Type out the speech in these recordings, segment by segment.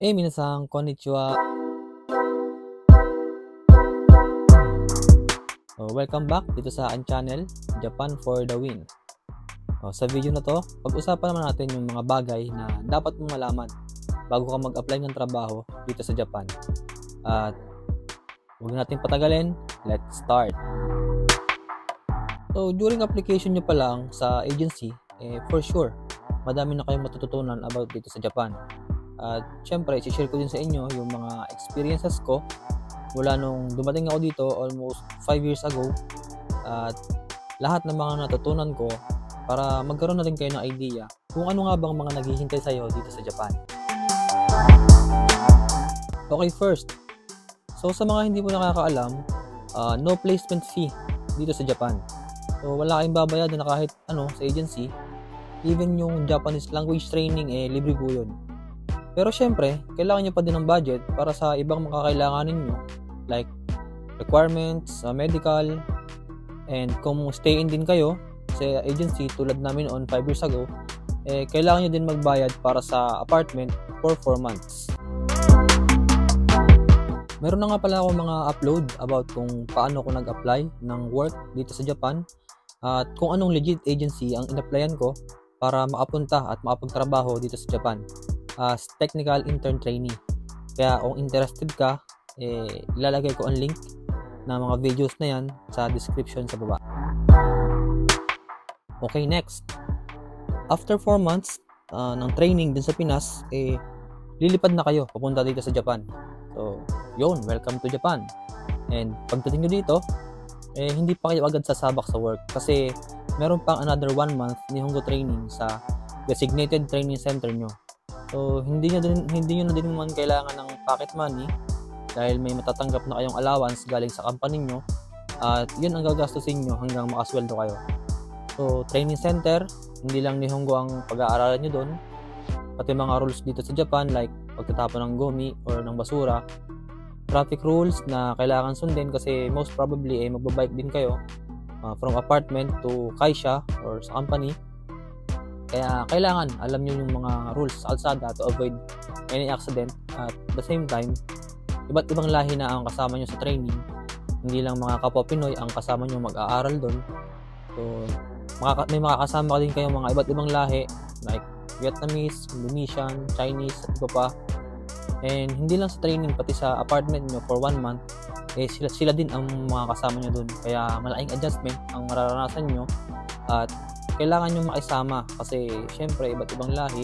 Minasan konnichiwa. Welcome back dito sa aking channel, Japan for the Win. Sa video na to, pag-usapan naman natin yung mga bagay na dapat mong malaman bago ka mag-apply ng trabaho dito sa Japan. At huwag natin patagalin, let's start. So during application nyo pa lang sa agency, for sure, madami na kayong matututunan about dito sa Japan. At syempre, i-share ko din sa inyo yung mga experiences ko mula nung dumating ako dito almost 5 years ago, at lahat ng mga natutunan ko para magkaroon na rin kayo ng idea kung ano nga bang mga naghihintay sa'yo dito sa Japan. Okay, first, so sa mga hindi po nakakaalam, no placement fee dito sa Japan. So wala kayong babayaran na kahit ano sa agency. Even yung Japanese language training, libre po yun. Pero syempre, kailangan nyo pa din ng budget para sa ibang makakailanganin nyo, like requirements, medical, and kung stay in din kayo sa agency tulad namin on 5 years ago, kailangan nyo din magbayad para sa apartment for 4 months. Meron na nga pala ako mga upload about kung paano ko nag-apply ng work dito sa Japan at kung anong legit agency ang in-applyan ko para makapunta at makapagtrabaho dito sa Japan as technical intern trainee. Kaya kung interested ka, ilalagay ko ang link ng mga videos na yan sa description sa baba. Okay, next. After 4 months ng training din sa Pinas, lilipad na kayo papunta dito sa Japan. So, yun, welcome to Japan. And pagdating nyo dito, hindi pa kayo agad sasabak sa work kasi meron pang another 1 month Nihongo training sa designated training center nyo. So, hindi nyo na din naman kailangan ng pocket money dahil may matatanggap na kayong allowance galing sa company nyo at yun ang gagastusin nyo hanggang makasweldo kayo. So, training center, hindi lang Nihongo ang pag-aaralan nyo doon, pati mga rules dito sa Japan like pagtatapon ng gomi or ng basura, traffic rules na kailangan sundin kasi most probably magbabike din kayo from apartment to kaisha or sa company. Kaya kailangan alam nyo yung mga rules sa kalsada to avoid any accident. At the same time, iba't ibang lahi na ang kasama nyo sa training. Hindi lang mga kapwa Pinoy ang kasama nyo mag-aaral doon. So, may makakasama din kayong mga iba't ibang lahi like Vietnamese, Indonesian, Chinese, at iba pa. And hindi lang sa training, pati sa apartment nyo for 1 month, sila din ang mga kasama nyo doon. Kaya malaking adjustment ang mararanasan nyo at kailangan nyo makisama kasi syempre iba't ibang lahi,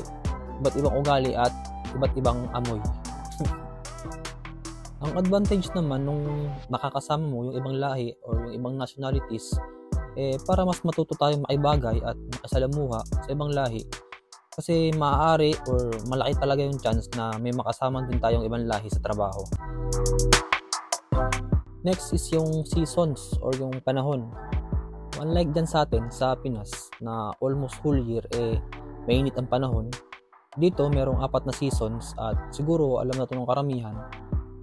iba't ibang ugali at iba't ibang amoy. Ang advantage naman nung makakasama mo yung ibang lahi or yung ibang nationalities, para mas matuto tayong makibagay at makasalamuha sa ibang lahi. Kasi maaari or malaki talaga yung chance na may makasama din tayong ibang lahi sa trabaho. Next is yung seasons or yung panahon. Unlike dyan sa atin, sa Pinas, na almost whole year, mainit ang panahon. Dito, merong 4 na seasons at siguro alam na ito ng karamihan.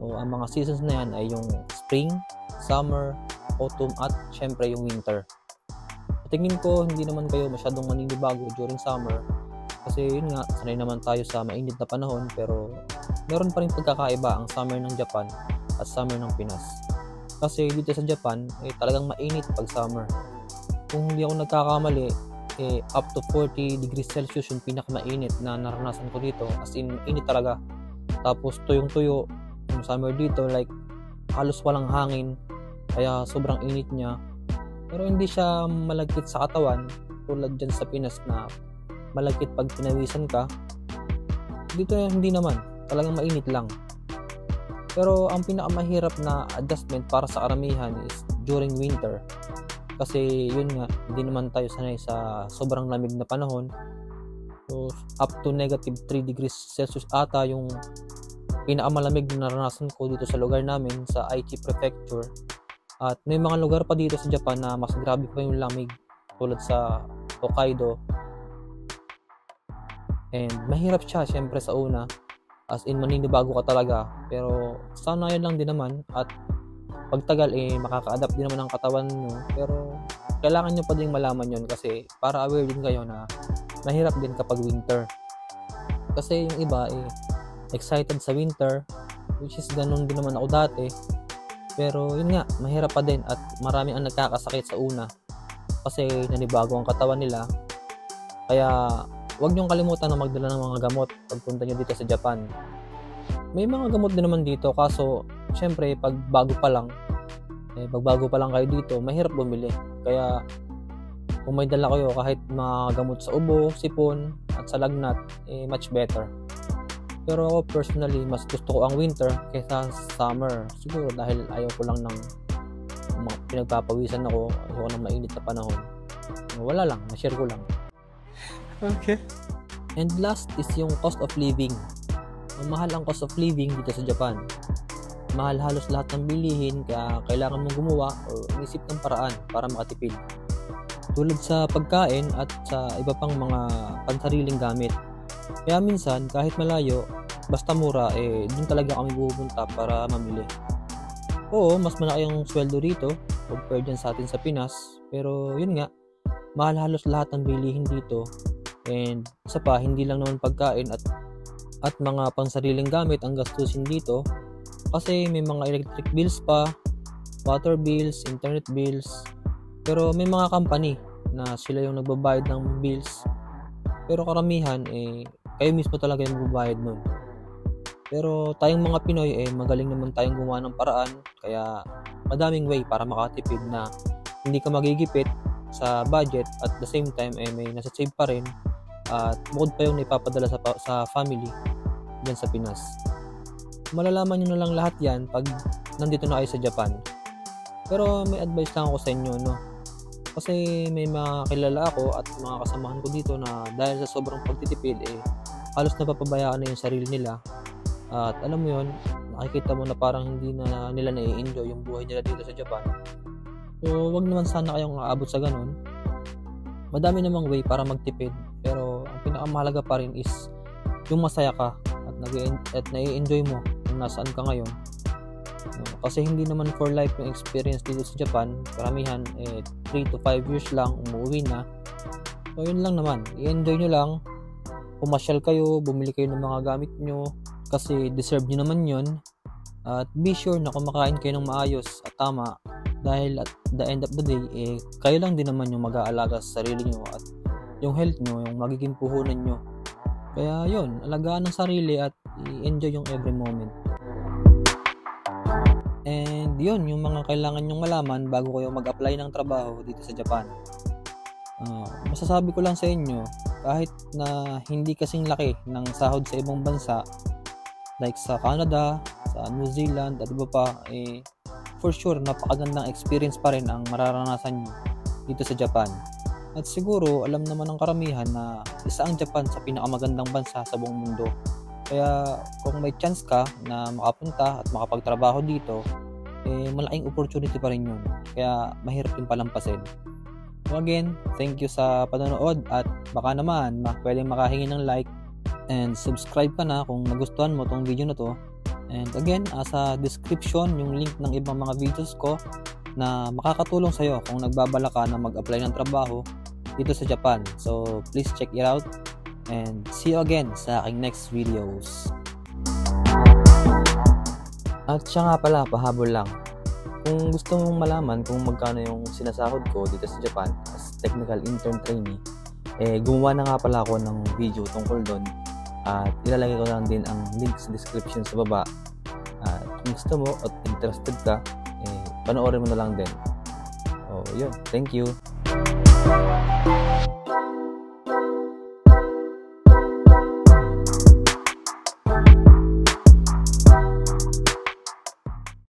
So, ang mga seasons na yan ay yung spring, summer, autumn at syempre yung winter. Tingin ko, hindi naman kayo masyadong maninibago during summer. Kasi yun nga, sanay naman tayo sa mainit na panahon pero meron pa rin pagkakaiba ang summer ng Japan at summer ng Pinas. Kasi dito sa Japan, talagang mainit pag summer. Kung hindi ako nagkakamali, up to 40 degrees Celsius yung pinakamainit na naranasan ko dito. As in, init talaga. Tapos tuyong-tuyo yung summer dito, like halos walang hangin. Kaya sobrang init niya. Pero hindi siya malagkit sa katawan tulad dyan sa Pinas na malagkit pag pinawisan ka. Dito hindi naman. Talagang mainit lang. Pero ang pinakamahirap na adjustment para sa karamihan is during winter. Kasi yun nga, hindi naman tayo sanay sa sobrang lamig na panahon. So, up to negative 3 degrees Celsius ata yung pinakamalamig na naranasan ko dito sa lugar namin sa Aichi Prefecture. At may mga lugar pa dito sa Japan na mas grabe pa yung lamig tulad sa Hokkaido. And mahirap siya syempre sa una. As in, maninibago ka talaga. Pero sana yun lang din naman at pagtagal makaka-adapt din naman ang katawan nyo, pero kailangan nyo pa din malaman yun kasi para aware din kayo na mahirap din kapag winter. Kasi yung iba excited sa winter, which is ganun din naman ako dati. Pero yun nga, mahirap pa din at marami ang nagkakasakit sa una kasi nanibago ang katawan nila. Kaya huwag niyong kalimutan na magdala ng mga gamot pagpunta niyo dito sa Japan. May mga gamot din naman dito, kaso syempre pag bago pa lang kayo dito, mahirap bumili. Kaya kung may dala kayo kahit mga gamot sa ubo, sipon at sa lagnat, much better. Pero ako personally, mas gusto ko ang winter kaysa summer. Siguro dahil ayaw ko lang ng pinagpapawisan ako, ayaw ko ng mainit na panahon. Wala lang, na-share ko lang. Okay. And last is yung cost of living. Mahal ang cost of living dito sa Japan. Mahal halos lahat ng bilihin, kaya kailangan mong gumawa o isip ng paraan para makatipid. Tulad sa pagkain at sa iba pang mga pansariling gamit. Kaya minsan, kahit malayo, basta mura, dun talaga kami pupunta para mamili. Oo, mas malaki ang sweldo rito compared dyan sa atin sa Pinas. Pero yun nga, mahal halos lahat ng bilihin dito. And isa pa, hindi lang naman pagkain at mga pansariling gamit ang gastusin dito. Kasi may mga electric bills pa, water bills, internet bills. Pero may mga company na sila yung nagbabayad ng bills. Pero karamihan, kayo mismo talaga yung magbabayad nun. Pero tayong mga Pinoy, magaling naman tayong gumawa ng paraan. Kaya madaming way para makatipid na hindi ka magigipit sa budget at the same time, may nasa save pa rin. At bukod pa yung naipapadala sa family dyan sa Pinas. Malalaman nyo na lang lahat yan pag nandito na kayo sa Japan. Pero may advice lang ako sa inyo, no? Kasi may mga kilala ako at mga kasamahan ko dito na dahil sa sobrang pagtitipid, halos napapabayaan na yung sarili nila. At alam mo yun, nakikita mo na parang hindi na nila nai-enjoy yung buhay nila dito sa Japan. So, wag naman sana kayong aabot sa ganun. Madami namang way para magtipid, pero ang pinakamahalaga pa rin is yung masaya ka at nai-enjoy mo kung nasaan ka ngayon. Kasi hindi naman for life yung experience dito sa Japan. Karamihan 3 to 5 years lang umuwi na. So yun lang naman, i-enjoy nyo lang. Pumasyal kayo, bumili kayo ng mga gamit nyo kasi deserve nyo naman yun. At be sure na kumakain kayo ng maayos at tama, dahil at the end of the day, kayo lang din naman yung mag-aalaga sa sarili nyo at yung health nyo, yung magiging puhunan nyo. Kaya yun, alagaan ng sarili at i-enjoy yung every moment. And yun, yung mga kailangan nyong malaman bago kayo mag-apply ng trabaho dito sa Japan. Masasabi ko lang sa inyo, kahit na hindi kasing laki ng sahod sa ibang bansa, like sa Canada, sa New Zealand, at iba pa, for sure, napakagandang experience pa rin ang mararanasan nyo dito sa Japan. At siguro, alam naman ng karamihan na isa ang Japan sa pinakamagandang bansa sa buong mundo. Kaya kung may chance ka na makapunta at makapagtrabaho dito, malaking opportunity pa rin yun. Kaya mahirap yung palampasin. So again, thank you sa panonood at baka naman pwedeng makahingi ng like and subscribe ka na kung nagustuhan mo tong video na to. And again, sa description yung link ng ibang mga videos ko na makakatulong sa'yo kung nagbabala ka na mag-apply ng trabaho dito sa Japan. So please check it out. And see you again sa aking next videos. At siya nga pala, pahabol lang. Kung gusto mong malaman kung magkano yung sinasahod ko dito sa Japan as technical intern trainee, gumawa na nga pala ako ng video tungkol doon. At ilalagay ko lang din ang link sa description sa baba. At kung gusto mo at interested ka, panoorin mo na lang din. So yun, thank you.